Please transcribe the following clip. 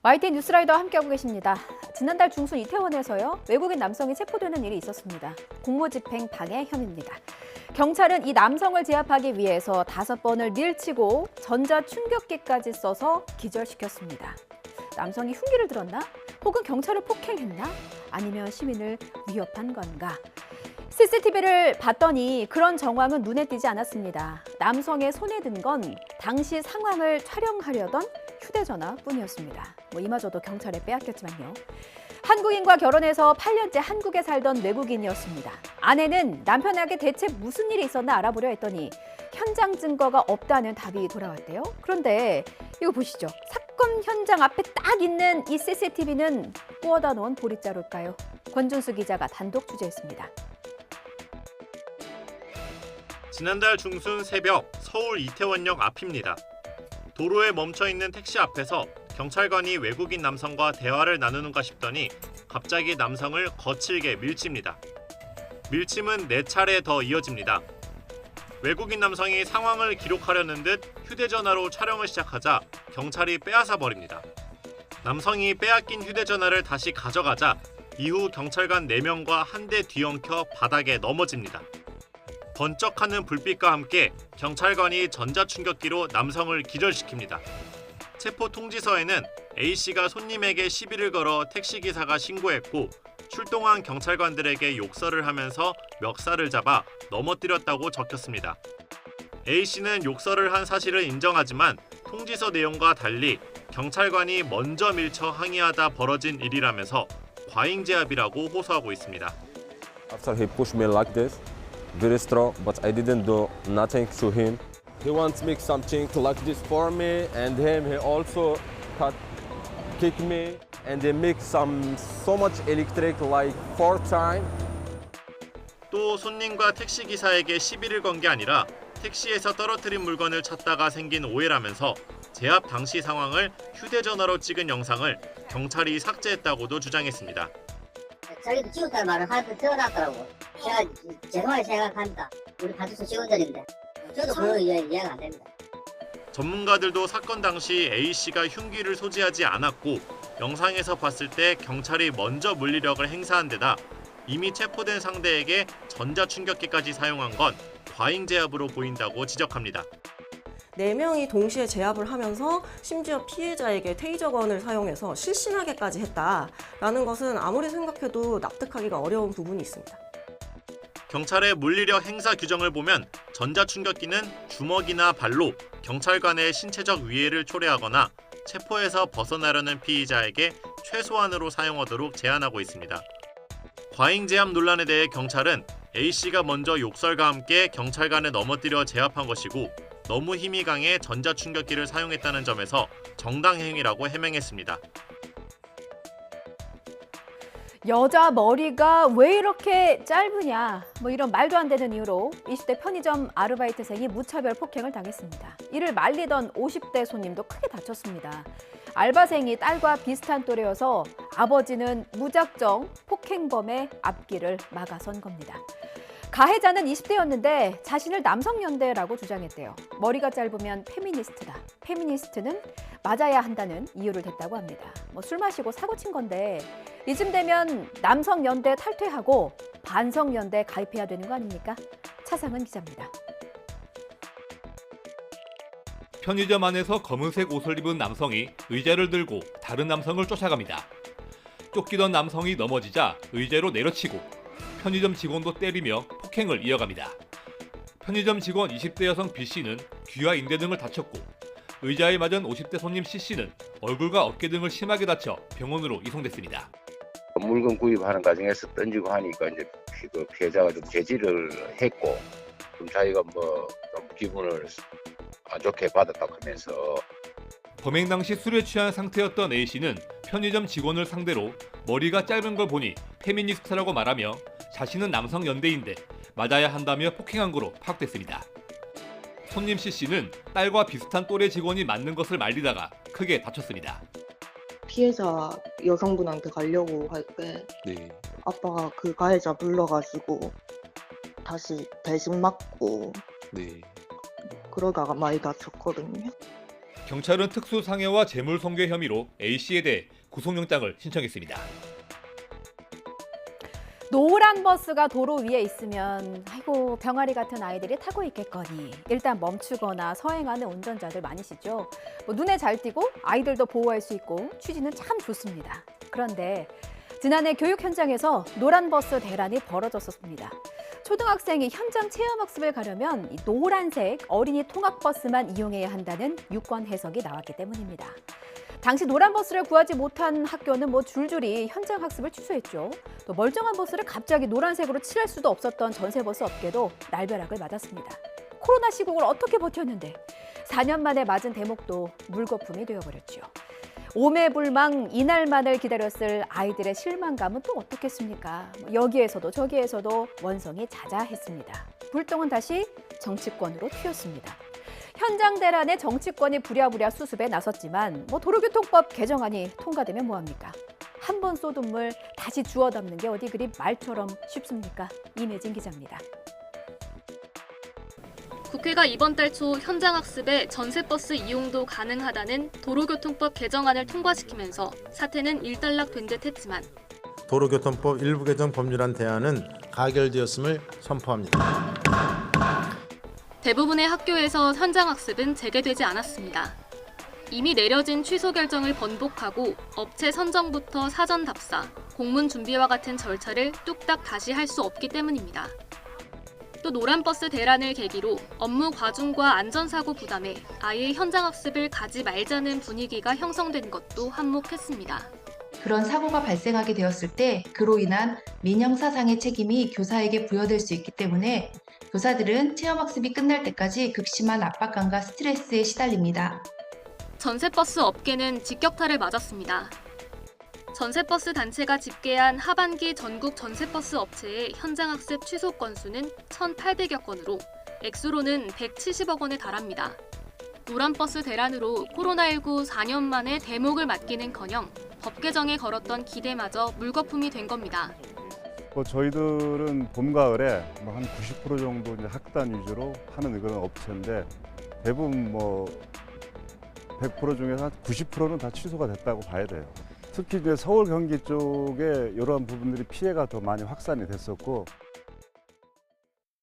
YTN 뉴스라이더와 함께하고 계십니다. 지난달 중순 이태원에서요, 외국인 남성이 체포되는 일이 있었습니다. 공무집행 방해 혐의입니다. 경찰은 이 남성을 제압하기 위해서 5번을 밀치고 전자충격기까지 써서 기절시켰습니다. 남성이 흉기를 들었나? 혹은 경찰을 폭행했나? 아니면 시민을 위협한 건가? CCTV를 봤더니 그런 정황은 눈에 띄지 않았습니다. 남성의 손에 든 건 당시 상황을 촬영하려던 휴대전화뿐이었습니다. 이마저도 경찰에 빼앗겼지만요. 한국인과 결혼해서 8년째 한국에 살던 외국인이었습니다. 아내는 남편에게 대체 무슨 일이 있었나 알아보려 했더니 현장 증거가 없다는 답이 돌아왔대요. 그런데 이거 보시죠. 사건 현장 앞에 딱 있는 이 CCTV는 구워다 놓은 보릿자루일까요? 권준수 기자가 단독 취재했습니다. 지난달 중순 새벽 서울 이태원역 앞입니다. 도로에 멈춰있는 택시 앞에서 경찰관이 외국인 남성과 대화를 나누는가 싶더니 갑자기 남성을 거칠게 밀칩니다. 밀침은 4차례 더 이어집니다. 외국인 남성이 상황을 기록하려는 듯 휴대전화로 촬영을 시작하자 경찰이 빼앗아 버립니다. 남성이 빼앗긴 휴대전화를 다시 가져가자 이후 경찰관 4명과 한 대 뒤엉켜 바닥에 넘어집니다. 번쩍하는 불빛과 함께 경찰관이 전자충격기로 남성을 기절시킵니다. 체포 통지서에는 A씨가 손님에게 시비를 걸어 택시기사가 신고했고 출동한 경찰관들에게 욕설을 하면서 멱살을 잡아 넘어뜨렸다고 적혔습니다. A씨는 욕설을 한 사실을 인정하지만 통지서 내용과 달리 경찰관이 먼저 밀쳐 항의하다 벌어진 일이라면서 과잉제압이라고 호소하고 있습니다. After he pushed me like this, very strong, but I didn't do nothing to him. He wants to make something like this for me, and him he also kick me, and they make so much electric like 4 times. 또 손님과 택시기사에게 시비를 건 게 아니라 택시에서 떨어뜨린 물건을 찾다가 생긴 오해라면서 제압 당시 상황을 휴대전화로 찍은 영상을 경찰이 삭제했다고도 주장했습니다. 자기도 찍었다는 말을 하여튼 태어났더라고. 제가 죄송하게 생각합니다. 우리 파출소 직원들인데 저도 그런 이해가 안 됩니다. 전문가들도 사건 당시 A씨가 흉기를 소지하지 않았고 영상에서 봤을 때 경찰이 먼저 물리력을 행사한 데다 이미 체포된 상대에게 전자충격기까지 사용한 건 과잉제압으로 보인다고 지적합니다. 4명이 동시에 제압을 하면서 심지어 피해자에게 테이저건을 사용해서 실신하게까지 했다라는 것은 아무리 생각해도 납득하기가 어려운 부분이 있습니다. 경찰의 물리력 행사 규정을 보면 전자충격기는 주먹이나 발로 경찰관의 신체적 위해를 초래하거나 체포에서 벗어나려는 피의자에게 최소한으로 사용하도록 제한하고 있습니다. 과잉제압 논란에 대해 경찰은 A씨가 먼저 욕설과 함께 경찰관을 넘어뜨려 제압한 것이고 너무 힘이 강해 전자충격기를 사용했다는 점에서 정당행위라고 해명했습니다. 여자 머리가 왜 이렇게 짧으냐, 이런 말도 안 되는 이유로 20대 편의점 아르바이트생이 무차별 폭행을 당했습니다. 이를 말리던 50대 손님도 크게 다쳤습니다. 알바생이 딸과 비슷한 또래여서 아버지는 무작정 폭행범의 앞길을 막아선 겁니다. 가해자는 20대였는데 자신을 남성연대라고 주장했대요. 머리가 짧으면 페미니스트다. 페미니스트는 맞아야 한다는 이유를 댔다고 합니다. 술 마시고 사고 친 건데 이쯤 되면 남성연대 탈퇴하고 반성연대 가입해야 되는 거 아닙니까? 차상은 기자입니다. 편의점 안에서 검은색 옷을 입은 남성이 의자를 들고 다른 남성을 쫓아갑니다. 쫓기던 남성이 넘어지자 의자로 내려치고 편의점 직원도 때리며 폭행을 이어갑니다. 편의점 직원 20대 여성 B씨는 귀와 인대 등을 다쳤고 의자에 맞은 50대 손님 C씨는 얼굴과 어깨 등을 심하게 다쳐 병원으로 이송됐습니다. 물건 구입하는 과정에서 던지고 하니까 이제 그 피해자가 좀 제지를 했고 좀 자기가 좀 기분을 안 좋게 받았다고 하면서 범행 당시 술에 취한 상태였던 A씨는 편의점 직원을 상대로 머리가 짧은 걸 보니 페미니스트라고 말하며 자신은 남성 연대인데 맞아야 한다며 폭행한 거로 파악됐습니다. 손님 C씨는 딸과 비슷한 또래 직원이 맞는 것을 말리다가 크게 다쳤습니다. 피해자 여성분한테 가려고 할 때 아빠가 그 가해자 불러가지고 다시 대신 맞고 그러다가 많이 다쳤거든요. 경찰은 특수상해와 재물손괴 혐의로 A씨에 대해 구속영장을 신청했습니다. 노란 버스가 도로 위에 있으면 아이고 병아리 같은 아이들이 타고 있겠거니 일단 멈추거나 서행하는 운전자들 많으시죠. 눈에 잘 띄고 아이들도 보호할 수 있고 취지는 참 좋습니다. 그런데 지난해 교육 현장에서 노란 버스 대란이 벌어졌었습니다. 초등학생이 현장 체험학습을 가려면 이 노란색 어린이 통학버스만 이용해야 한다는 유권 해석이 나왔기 때문입니다. 당시 노란 버스를 구하지 못한 학교는 줄줄이 현장 학습을 취소했죠. 또 멀쩡한 버스를 갑자기 노란색으로 칠할 수도 없었던 전세버스 업계도 날벼락을 맞았습니다. 코로나 시국을 어떻게 버텼는데 4년 만에 맞은 대목도 물거품이 되어버렸죠. 오매불망 이날만을 기다렸을 아이들의 실망감은 또 어떻겠습니까? 여기에서도 저기에서도 원성이 자자했습니다. 불똥은 다시 정치권으로 튀었습니다. 현장 대란에 정치권이 부랴부랴 수습에 나섰지만 도로교통법 개정안이 통과되면 뭐합니까? 한 번 쏟은 물 다시 주워 담는 게 어디 그리 말처럼 쉽습니까? 임혜진 기자입니다. 국회가 이번 달 초 현장학습에 전세버스 이용도 가능하다는 도로교통법 개정안을 통과시키면서 사태는 일단락된 듯 했지만 도로교통법 일부 개정 법률안 대안은 가결되었음을 선포합니다. 대부분의 학교에서 현장학습은 재개되지 않았습니다. 이미 내려진 취소 결정을 번복하고 업체 선정부터 사전 답사, 공문 준비와 같은 절차를 뚝딱 다시 할 수 없기 때문입니다. 또 노란버스 대란을 계기로 업무 과중과 안전사고 부담에 아예 현장학습을 가지 말자는 분위기가 형성된 것도 한몫했습니다. 그런 사고가 발생하게 되었을 때 그로 인한 민형사상의 책임이 교사에게 부여될 수 있기 때문에 교사들은 체험학습이 끝날 때까지 극심한 압박감과 스트레스에 시달립니다. 전세버스 업계는 직격탄을 맞았습니다. 전세버스 단체가 집계한 하반기 전국 전세버스 업체의 현장학습 취소 건수는 1,800여 건으로 액수로는 170억 원에 달합니다. 노란버스 대란으로 코로나19 4년 만에 대목을 맞기는커녕 법 개정에 걸었던 기대마저 물거품이 된 겁니다. 저희들은 봄, 가을에 한 90% 정도 이제 학단 위주로 하는 그런 업체인데 대부분 100% 중에서 한 90%는 다 취소가 됐다고 봐야 돼요. 특히 이제 서울, 경기 쪽에 이러한 부분들이 피해가 더 많이 확산이 됐었고